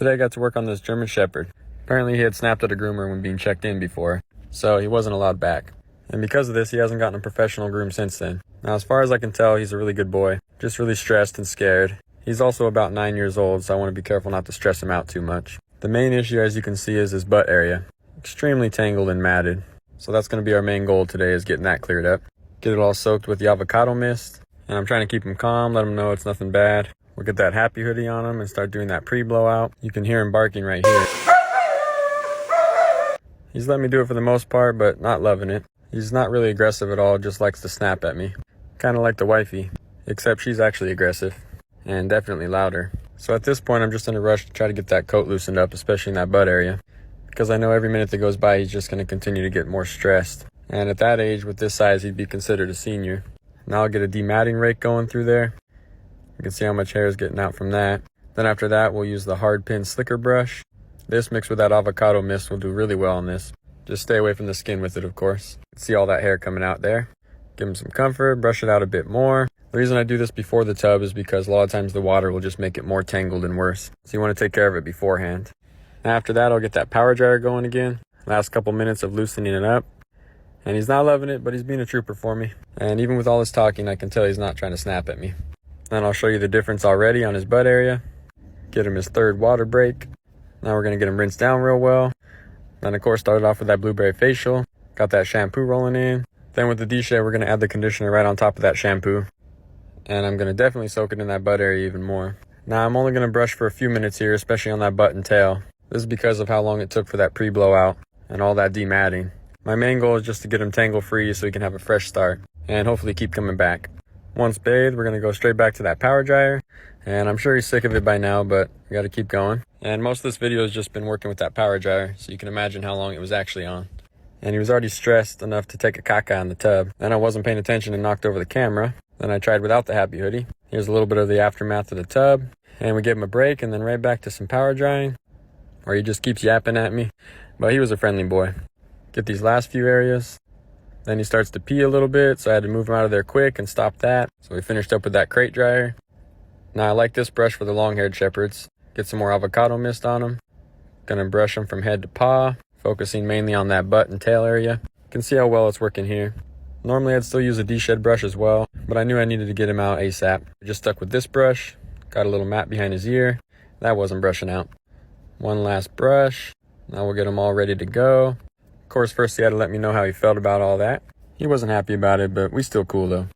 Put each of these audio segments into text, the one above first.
Today I got to work on this German Shepherd. Apparently he had snapped at a groomer when being checked in before, so he wasn't allowed back. And because of this, he hasn't gotten a professional groom since then. Now, as far as I can tell, he's a really good boy, just really stressed and scared. He's also about 9 years old, so I want to be careful not to stress him out too much. The main issue, as you can see, is his butt area. Extremely tangled and matted. So that's going to be our main goal today, is getting that cleared up. Get it all soaked with the avocado mist. And I'm trying to keep him calm, let him know it's nothing bad. We'll get that happy hoodie on him and start doing that pre-blowout. You can hear him barking right here. He's let me do it for the most part, but not loving it. He's not really aggressive at all, just likes to snap at me. Kind of like the wifey, except she's actually aggressive and definitely louder. So at this point, I'm just in a rush to try to get that coat loosened up, especially in that butt area, because I know every minute that goes by, he's just going to continue to get more stressed. And at that age, with this size, he'd be considered a senior. Now I'll get a dematting rake going through there. You can see how much hair is getting out from that. Then after that, we'll use the hard pin slicker brush. This mixed with that avocado mist will do really well on this. Just stay away from the skin with it, of course. See all that hair coming out there. Give him some comfort, brush it out a bit more. The reason I do this before the tub is because a lot of times the water will just make it more tangled and worse. So you want to take care of it beforehand. After that, I'll get that power dryer going again. Last couple minutes of loosening it up. And he's not loving it, but he's being a trooper for me. And even with all his talking, I can tell he's not trying to snap at me. Then I'll show you the difference already on his butt area. Get him his third water break. Now we're going to get him rinsed down real well. Then of course started off with that blueberry facial. Got that shampoo rolling in. Then with the D-shade, we're going to add the conditioner right on top of that shampoo. And I'm going to definitely soak it in that butt area even more. Now I'm only going to brush for a few minutes here, especially on that butt and tail. This is because of how long it took for that pre-blowout and all that dematting. My main goal is just to get him tangle free so he can have a fresh start and hopefully keep coming back. Once bathed, we're going to go straight back to that power dryer. And I'm sure he's sick of it by now, but we got to keep going. And most of this video has just been working with that power dryer, so you can imagine how long it was actually on. And he was already stressed enough to take a caca in the tub. Then I wasn't paying attention and knocked over the camera. Then I tried without the happy hoodie. Here's a little bit of the aftermath of the tub. And we gave him a break and then right back to some power drying. Or he just keeps yapping at me. But he was a friendly boy. Get these last few areas. Then he starts to pee a little bit, so I had to move him out of there quick and stop that. So we finished up with that crate dryer. Now I like this brush for the long-haired shepherds. Get some more avocado mist on them. Gonna brush them from head to paw, focusing mainly on that butt and tail area. You can see how well it's working here. Normally I'd still use a D-shed brush as well, but I knew I needed to get him out ASAP. I just stuck with this brush, got a little mat behind his ear. That wasn't brushing out. One last brush. Now we'll get him all ready to go. Of course, first he had to let me know how he felt about all that. He wasn't happy about it, but we still cool though.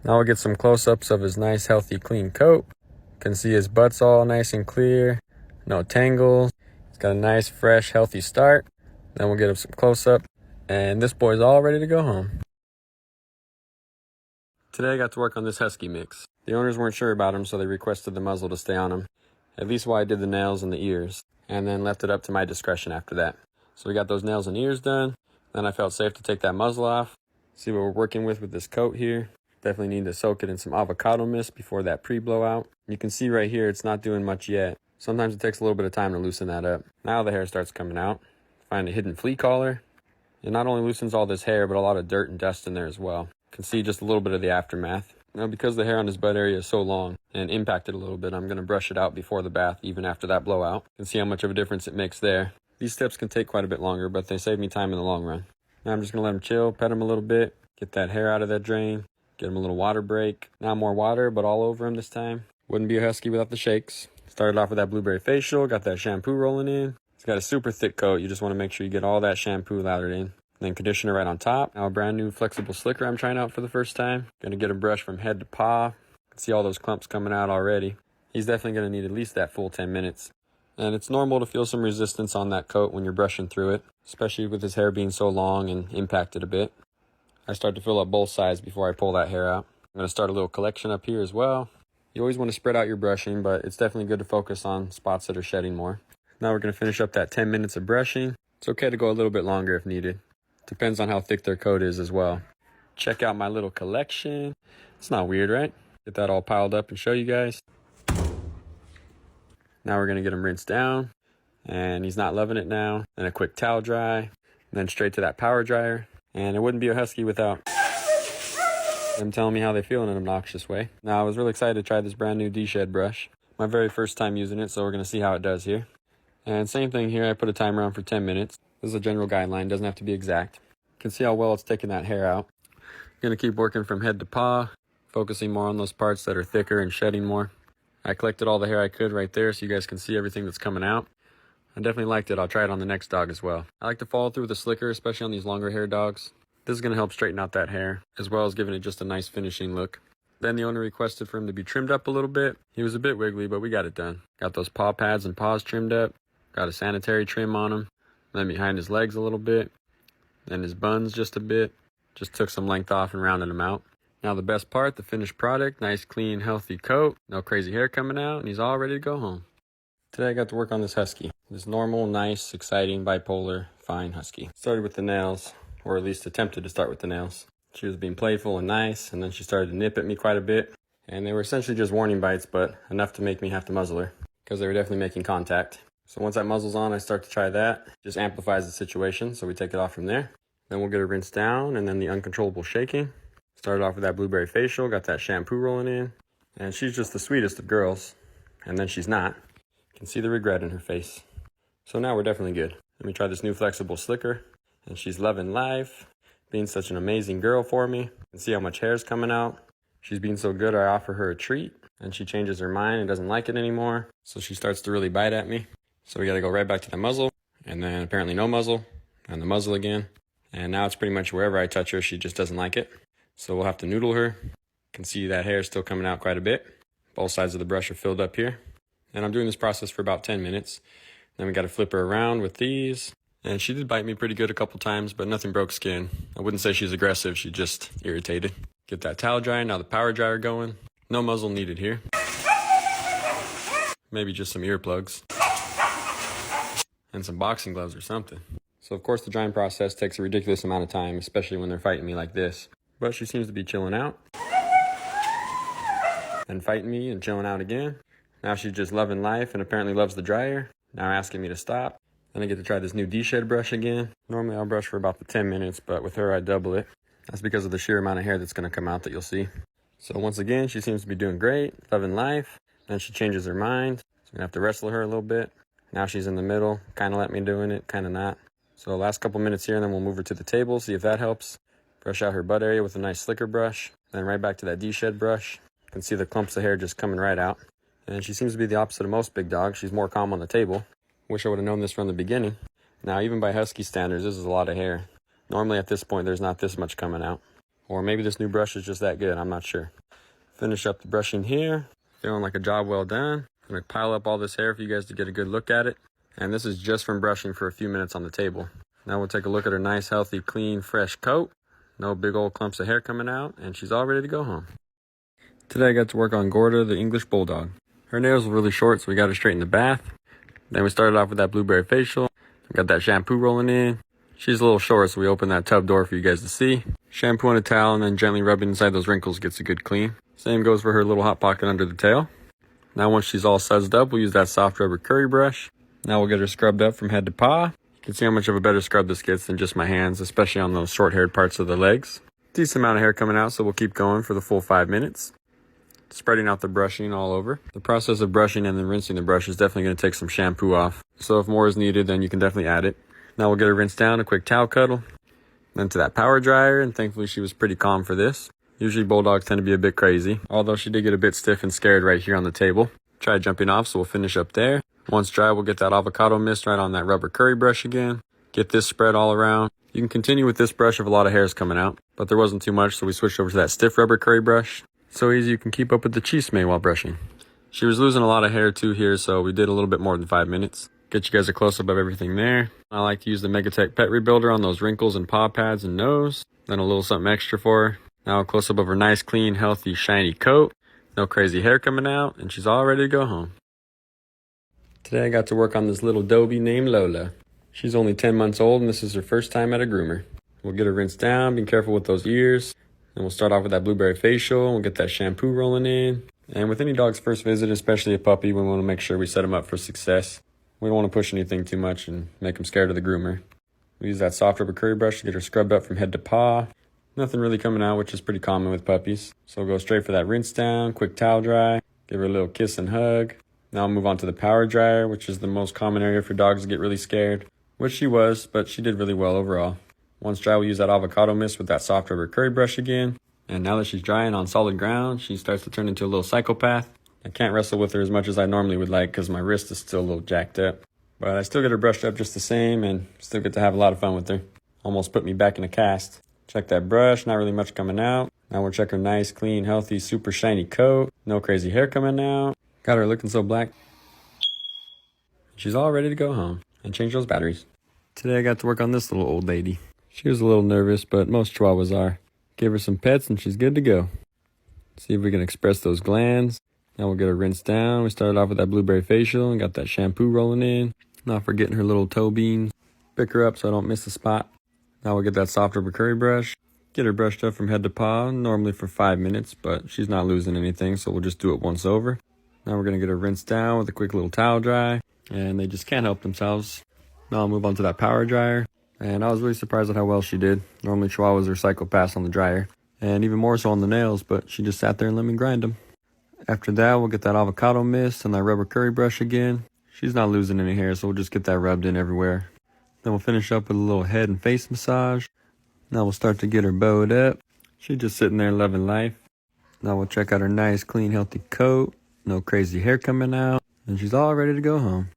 Now we'll get some close-ups of his nice, healthy, clean coat. You can see his butt's all nice and clear. No tangles. He's got a nice, fresh, healthy start. Then we'll get him some close-up. And this boy's all ready to go home. Today I got to work on this husky mix. The owners weren't sure about him, so they requested the muzzle to stay on him. At least while I did the nails and the ears. And then left it up to my discretion after that. So we got those nails and ears done. Then I felt safe to take that muzzle off. See what we're working with this coat here. Definitely need to soak it in some avocado mist before that pre-blowout. You can see right here it's not doing much yet. Sometimes it takes a little bit of time to loosen that up. Now the hair starts coming out. Find a hidden flea collar. It not only loosens all this hair, but a lot of dirt and dust in there as well. You can see just a little bit of the aftermath. Now because the hair on his butt area is so long and impacted a little bit, I'm going to brush it out before the bath, even after that blowout. You can see how much of a difference it makes there. These steps can take quite a bit longer, but they save me time in the long run. Now I'm just going to let him chill, pet him a little bit, get that hair out of that drain, get him a little water break. Now more water, but all over him this time. Wouldn't be a husky without the shakes. Started off with that blueberry facial, got that shampoo rolling in. It's got a super thick coat. You just want to make sure you get all that shampoo lathered in. Then conditioner right on top. Now a brand new flexible slicker I'm trying out for the first time. Going to get a brush from head to paw. See all those clumps coming out already. He's definitely going to need at least that full 10 minutes. And it's normal to feel some resistance on that coat when you're brushing through it, especially with his hair being so long and impacted a bit. I start to fill up both sides before I pull that hair out. I'm going to start a little collection up here as well. You always want to spread out your brushing, but it's definitely good to focus on spots that are shedding more. Now we're going to finish up that 10 minutes of brushing. It's okay to go a little bit longer if needed. Depends on how thick their coat is as well. Check out my little collection. It's not weird, right? Get that all piled up and show you guys. Now we're going to get him rinsed down. And he's not loving it now. Then a quick towel dry. And then straight to that power dryer. And it wouldn't be a husky without them telling me how they feel in an obnoxious way. Now I was really excited to try this brand new D-shed brush. My very first time using it, so we're going to see how it does here. And same thing here, I put a timer on for 10 minutes. This is a general guideline, doesn't have to be exact. You can see how well it's taking that hair out. Gonna keep working from head to paw, focusing more on those parts that are thicker and shedding more. I collected all the hair I could right there so you guys can see everything that's coming out. I definitely liked it. I'll try it on the next dog as well. I like to follow through with a slicker, especially on these longer hair dogs. This is gonna help straighten out that hair, as well as giving it just a nice finishing look. Then the owner requested for him to be trimmed up a little bit. He was a bit wiggly, but we got it done. Got those paw pads and paws trimmed up. Got a sanitary trim on him. Then behind his legs a little bit. Then his buns just a bit. Just took some length off and rounded him out. Now the best part, the finished product. Nice, clean, healthy coat. No crazy hair coming out, and he's all ready to go home. Today I got to work on this husky. This normal, nice, exciting, bipolar, fine husky. Started with the nails, or at least attempted to start with the nails. She was being playful and nice, and then she started to nip at me quite a bit. And they were essentially just warning bites, but enough to make me have to muzzle her, because they were definitely making contact. So once that muzzle's on, I start to try that. Just amplifies the situation, so we take it off from there. Then we'll get her rinsed down, and then the uncontrollable shaking. Started off with that blueberry facial, got that shampoo rolling in. And she's just the sweetest of girls. And then she's not. You can see the regret in her face. So now we're definitely good. Let me try this new flexible slicker. And she's loving life, being such an amazing girl for me. You can see how much hair's coming out. She's being so good, I offer her a treat. And she changes her mind and doesn't like it anymore. So she starts to really bite at me. So we gotta go right back to the muzzle. And then apparently no muzzle. And the muzzle again. And now it's pretty much wherever I touch her, she just doesn't like it. So we'll have to noodle her. You can see that hair is still coming out quite a bit. Both sides of the brush are filled up here. And I'm doing this process for about 10 minutes. Then we got to flip her around with these. And she did bite me pretty good a couple times, but nothing broke skin. I wouldn't say she's aggressive, she's just irritated. Get that towel dry, now the power dryer going. No muzzle needed here. Maybe just some earplugs. And some boxing gloves or something. So of course the drying process takes a ridiculous amount of time, especially when they're fighting me like this. But she seems to be chilling out. And fighting me and chilling out again. Now she's just loving life and apparently loves the dryer. Now asking me to stop. Then I get to try this new D-shed brush again. Normally I'll brush for about 10 minutes, but with her I double it. That's because of the sheer amount of hair that's going to come out that you'll see. So once again, she seems to be doing great, loving life. Then she changes her mind. So I'm going to have to wrestle her a little bit. Now she's in the middle, kind of let me doing it, kind of not. So last couple minutes here, and then we'll move her to the table, see if that helps. Brush out her butt area with a nice slicker brush. Then right back to that D-shed brush. You can see the clumps of hair just coming right out. And she seems to be the opposite of most big dogs. She's more calm on the table. Wish I would have known this from the beginning. Now, even by husky standards, this is a lot of hair. Normally at this point, there's not this much coming out. Or maybe this new brush is just that good, I'm not sure. Finish up the brushing here. Feeling like a job well done. I'm going to pile up all this hair for you guys to get a good look at it. And this is just from brushing for a few minutes on the table. Now we'll take a look at her nice, healthy, clean, fresh coat. No big old clumps of hair coming out, and she's all ready to go home. Today I got to work on Gorda, the English Bulldog. Her nails were really short, so we got her straight in the bath. Then we started off with that blueberry facial. Got that shampoo rolling in. She's a little short, so we opened that tub door for you guys to see. Shampoo on a towel, and then gently rubbing inside those wrinkles gets a good clean. Same goes for her little hot pocket under the tail. Now once she's all sudsed up, we'll use that soft rubber curry brush. Now we'll get her scrubbed up from head to paw. You can see how much of a better scrub this gets than just my hands, especially on those short-haired parts of the legs. Decent amount of hair coming out, so we'll keep going for the full 5 minutes. Spreading out the brushing all over. The process of brushing and then rinsing the brush is definitely going to take some shampoo off. So if more is needed, then you can definitely add it. Now we'll get her rinsed down, a quick towel cuddle. Then to that power dryer, and thankfully she was pretty calm for this. Usually bulldogs tend to be a bit crazy, although she did get a bit stiff and scared right here on the table. Tried jumping off, so we'll finish up there. Once dry, we'll get that avocado mist right on that rubber curry brush again. Get this spread all around. You can continue with this brush if a lot of hair is coming out, but there wasn't too much, so we switched over to that stiff rubber curry brush. So easy you can keep up with the chisme while brushing. She was losing a lot of hair too here, so we did a little bit more than 5 minutes. Get you guys a close-up of everything there. I like to use the Megatech Pet Rebuilder on those wrinkles and paw pads and nose. Then a little something extra for her. Now a close-up of her nice, clean, healthy, shiny coat. No crazy hair coming out, and she's all ready to go home. Today I got to work on this little Dobie named Lola. She's only 10 months old, and this is her first time at a groomer. We'll get her rinsed down, be careful with those ears. And we'll start off with that blueberry facial. We'll get that shampoo rolling in. And with any dog's first visit, especially a puppy, we want to make sure we set them up for success. We don't want to push anything too much and make them scared of the groomer. We use that soft rubber curry brush to get her scrubbed up from head to paw. Nothing really coming out, which is pretty common with puppies. So we'll go straight for that rinse down, quick towel dry, give her a little kiss and hug. Now I'll move on to the power dryer, which is the most common area for dogs to get really scared, which she was, but she did really well overall. Once dry, we'll use that avocado mist with that soft rubber curry brush again. And now that she's drying on solid ground, she starts to turn into a little psychopath. I can't wrestle with her as much as I normally would like because my wrist is still a little jacked up. But I still get her brushed up just the same and still get to have a lot of fun with her. Almost put me back in a cast. Check that brush, not really much coming out. Now we'll check her nice, clean, healthy, super shiny coat. No crazy hair coming out. Got her looking so black. She's all ready to go home and change those batteries. Today I got to work on this little old lady. She was a little nervous, but most Chihuahuas are. Give her some pets and she's good to go. See if we can express those glands. Now we'll get her rinsed down. We started off with that blueberry facial and got that shampoo rolling in. Not forgetting her little toe beans. Pick her up so I don't miss a spot. Now we'll get that soft rubber curry brush. Get her brushed up from head to paw, normally for 5 minutes, but she's not losing anything, so we'll just do it once over. Now we're going to get her rinsed down with a quick little towel dry, and they just can't help themselves. Now I'll move on to that power dryer, and I was really surprised at how well she did. Normally Chihuahuas are psychopaths on the dryer, and even more so on the nails, but she just sat there and let me grind them. After that, we'll get that avocado mist and that rubber curry brush again. She's not losing any hair, so we'll just get that rubbed in everywhere. Then we'll finish up with a little head and face massage. Now we'll start to get her bowed up. She's just sitting there loving life. Now we'll check out her nice, clean, healthy coat. No crazy hair coming out. And she's all ready to go home.